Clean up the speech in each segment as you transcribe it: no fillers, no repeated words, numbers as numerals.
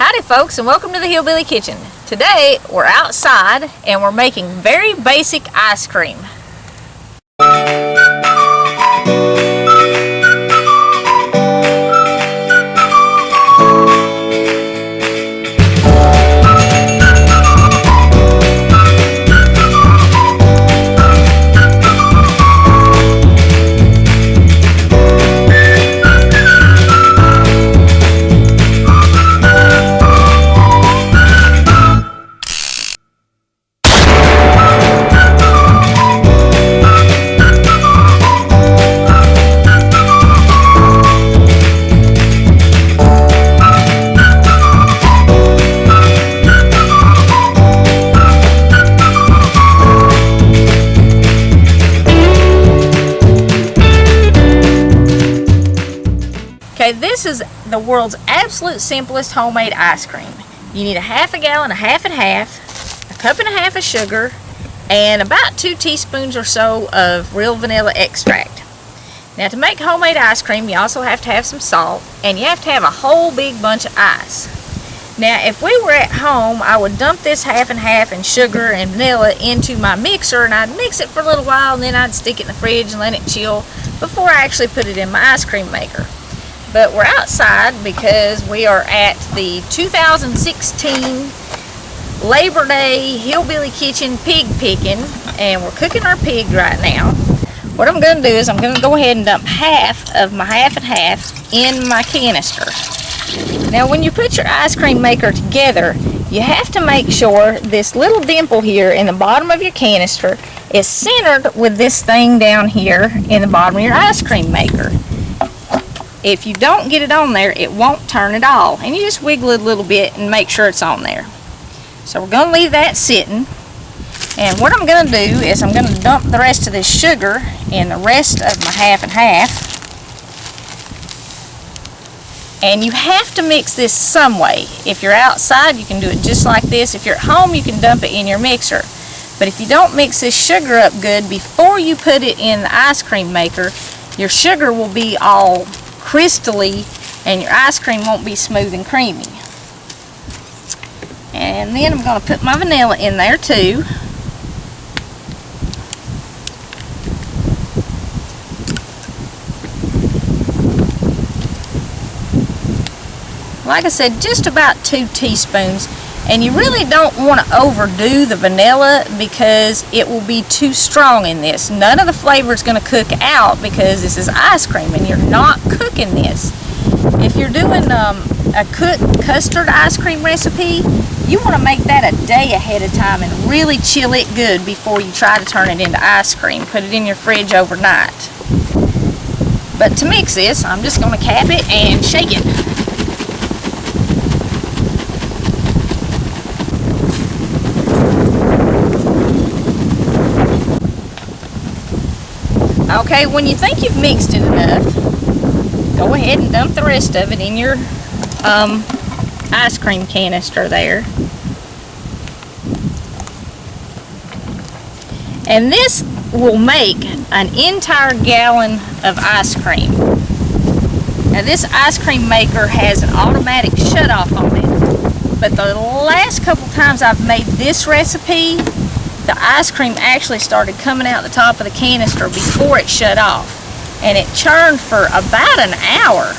Howdy folks, and welcome to the Hillbilly Kitchen. Today we're outside and we're making very basic ice cream. Okay, this is the world's absolute simplest homemade ice cream. You need a half a gallon, a half and half, a cup and a half of sugar, and about 2 teaspoons or so of real vanilla extract. Now to make homemade ice cream, you also have to have some salt, and you have to have a whole big bunch of ice. Now if we were at home, I would dump this half and half and sugar and vanilla into my mixer, and I'd mix it for a little while, and then I'd stick it in the fridge and let it chill before I actually put it in my ice cream maker. But we're outside because we are at the 2016 Labor Day Hillbilly Kitchen Pig Pickin, and we're cooking our pig right now. What I'm going to do is I'm going to go ahead and dump half of my half and half in my canister. Now when you put your ice cream maker together, you have to make sure this little dimple here in the bottom of your canister is centered with this thing down here in the bottom of your ice cream maker. If you don't get it on there, it won't turn at all. And you just wiggle it a little bit and make sure it's on there. So we're going to leave that sitting. And what I'm going to do is I'm going to dump the rest of this sugar in the rest of my half and half. And you have to mix this some way. If you're outside, you can do it just like this. If you're at home, you can dump it in your mixer. But if you don't mix this sugar up good before you put it in the ice cream maker, your sugar will be all crystally and your ice cream won't be smooth and creamy. And then I'm going to put my vanilla in there too. Like I said, just about 2 teaspoons. And you really don't want to overdo the vanilla because it will be too strong in this. None of the flavor is going to cook out because this is ice cream and you're not cooking this. If you're doing a cooked custard ice cream recipe, you want to make that a day ahead of time and really chill it good before you try to turn it into ice cream. Put it in your fridge overnight. But to mix this, I'm just going to cap it and shake it. Okay, when you think you've mixed it enough, go ahead and dump the rest of it in your ice cream canister there. And this will make an entire gallon of ice cream. Now this ice cream maker has an automatic shut-off on it, but the last couple times I've made this recipe, the ice cream actually started coming out the top of the canister before it shut off, and it churned for about an hour,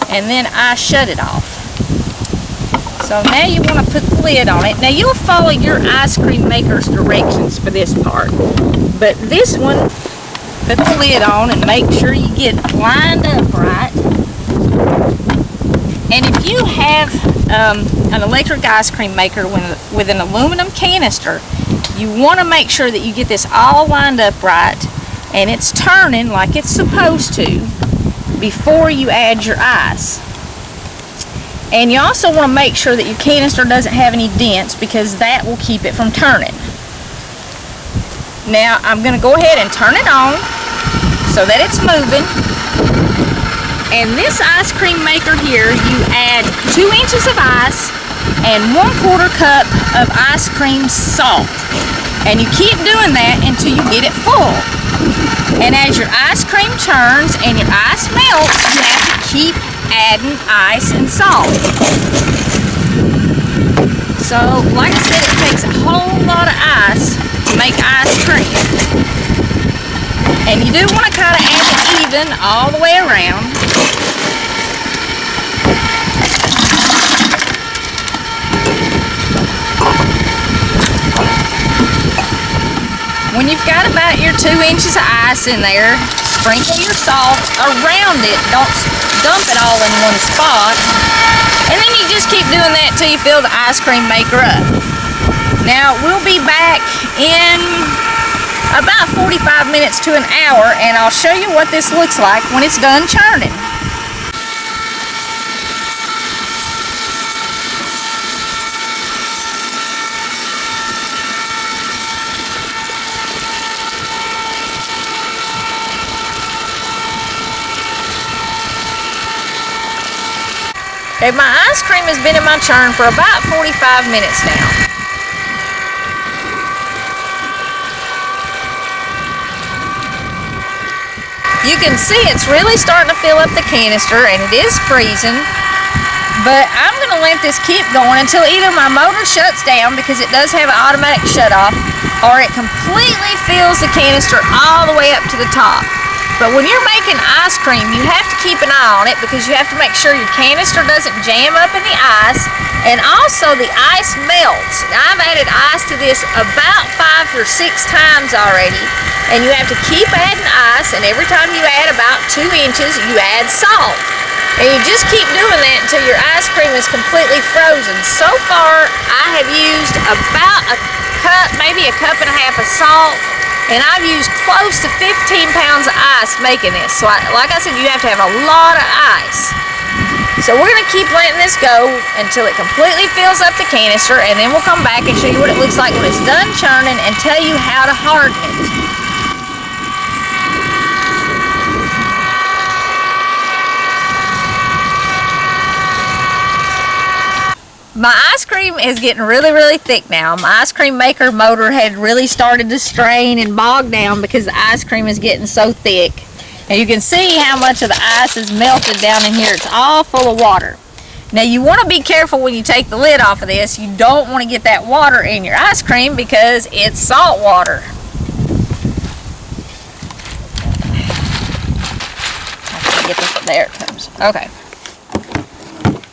and then I shut it off. So now you want to put the lid on it. Now you'll follow your ice cream maker's directions for this part, but this one, put the lid on and make sure you get lined up right. And if you have an electric ice cream maker with an aluminum canister, you want to make sure that you get this all lined up right and it's turning like it's supposed to before you add your ice. And you also want to make sure that your canister doesn't have any dents because that will keep it from turning. Now I'm going to go ahead and turn it on so that it's moving. And this ice cream maker here, you add 2 inches of ice and 1/4 cup of ice cream salt. And you keep doing that until you get it full. And as your ice cream churns and your ice melts, you have to keep adding ice and salt. So, like I said, it takes a whole lot of ice to make ice cream. And you do want to kind of add it even all the way around. When you've got about your 2 inches of ice in there, sprinkle your salt around it. Don't dump it all in one spot. And then you just keep doing that until you fill the ice cream maker up. Now, we'll be back in about 45 minutes to an hour, and I'll show you what this looks like when it's done churning. Okay, my ice cream has been in my churn for about 45 minutes now. You can see it's really starting to fill up the canister, and it is freezing. But I'm going to let this keep going until either my motor shuts down, because it does have an automatic shut-off, or it completely fills the canister all the way up to the top. But when you're making ice cream, you have to keep an eye on it, because you have to make sure your canister doesn't jam up in the ice, and also the ice melts. I've added ice to this about 5 or 6 times already, and you have to keep adding ice, and every time you add about 2 inches, you add salt. And you just keep doing that until your ice cream is completely frozen. So far, I have used about a cup, maybe a cup and a half of salt, and I've used close to 15 pounds of ice making this. So like I said, you have to have a lot of ice. So we're going to keep letting this go until it completely fills up the canister, and then we'll come back and show you what it looks like when it's done churning and tell you how to harden it. My ice cream is getting really thick now. My ice cream maker motor had really started to strain and bog down because the ice cream is getting so thick. And you can see how much of the ice is melted down in here. It's all full of water. Now you want to be careful when you take the lid off of this. You don't want to get that water in your ice cream because it's salt water. Okay, get this, there it comes. Okay.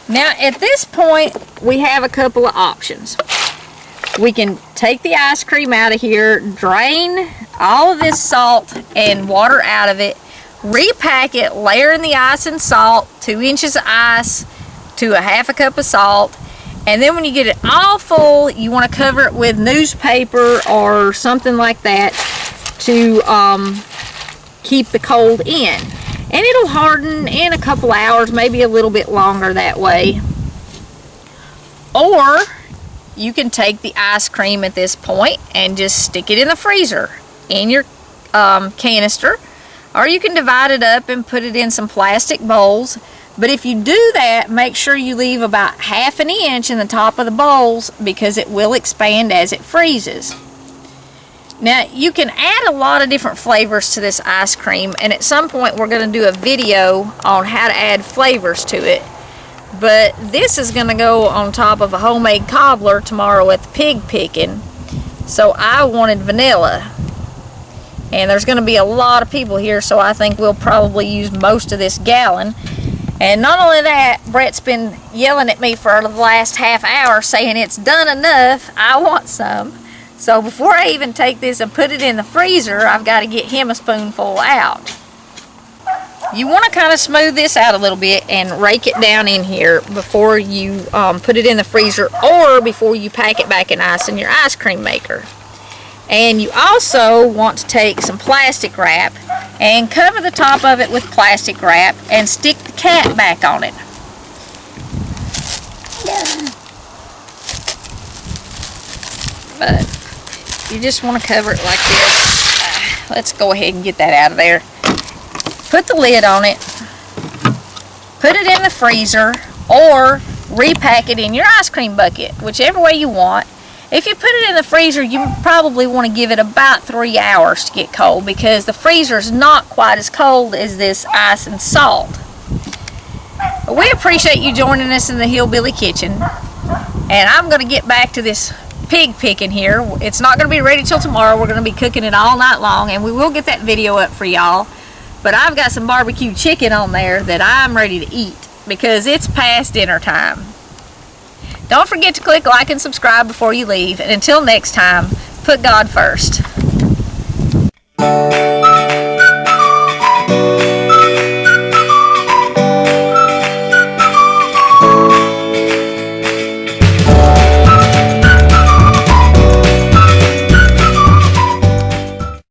Now at this point we have a couple of options. We can take the ice cream out of here, drain all of this salt and water out of it, repack it, layer in the ice and salt, 2 inches of ice to a half a cup of salt, and then when you get it all full, you want to cover it with newspaper or something like that to keep the cold in. And it'll harden in a couple hours, maybe a little bit longer that way. Or you can take the ice cream at this point and just stick it in the freezer in your canister, or you can divide it up and put it in some plastic bowls. But if you do that, make sure you leave about 1/2 inch in the top of the bowls, because it will expand as it freezes. Now you can add a lot of different flavors to this ice cream, and at some point we're going to do a video on how to add flavors to it. But this is going to go on top of a homemade cobbler tomorrow at the Pig Pickin. So I wanted vanilla. And there's going to be a lot of people here, so I think we'll probably use most of this gallon. And not only that, Brett's been yelling at me for the last half hour saying it's done enough, I want some. So before I even take this and put it in the freezer, I've got to get him a spoonful out. You want to kind of smooth this out a little bit and rake it down in here before you put it in the freezer, or before you pack it back in ice in your ice cream maker. And you also want to take some plastic wrap and cover the top of it with plastic wrap and stick the cap back on it. But you just want to cover it like this. Let's go ahead and get that out of there. Put the lid on it, put it in the freezer, or repack it in your ice cream bucket, whichever way you want. If you put it in the freezer, you probably want to give it about 3 hours to get cold, because the freezer is not quite as cold as this ice and salt. We appreciate you joining us in the Hillbilly Kitchen. And I'm going to get back to this pig picking here. It's not going to be ready till tomorrow. We're going to be cooking it all night long, and we will get that video up for y'all. But I've got some barbecue chicken on there that I'm ready to eat because it's past dinner time. Don't forget to click like and subscribe before you leave. And until next time, put God first.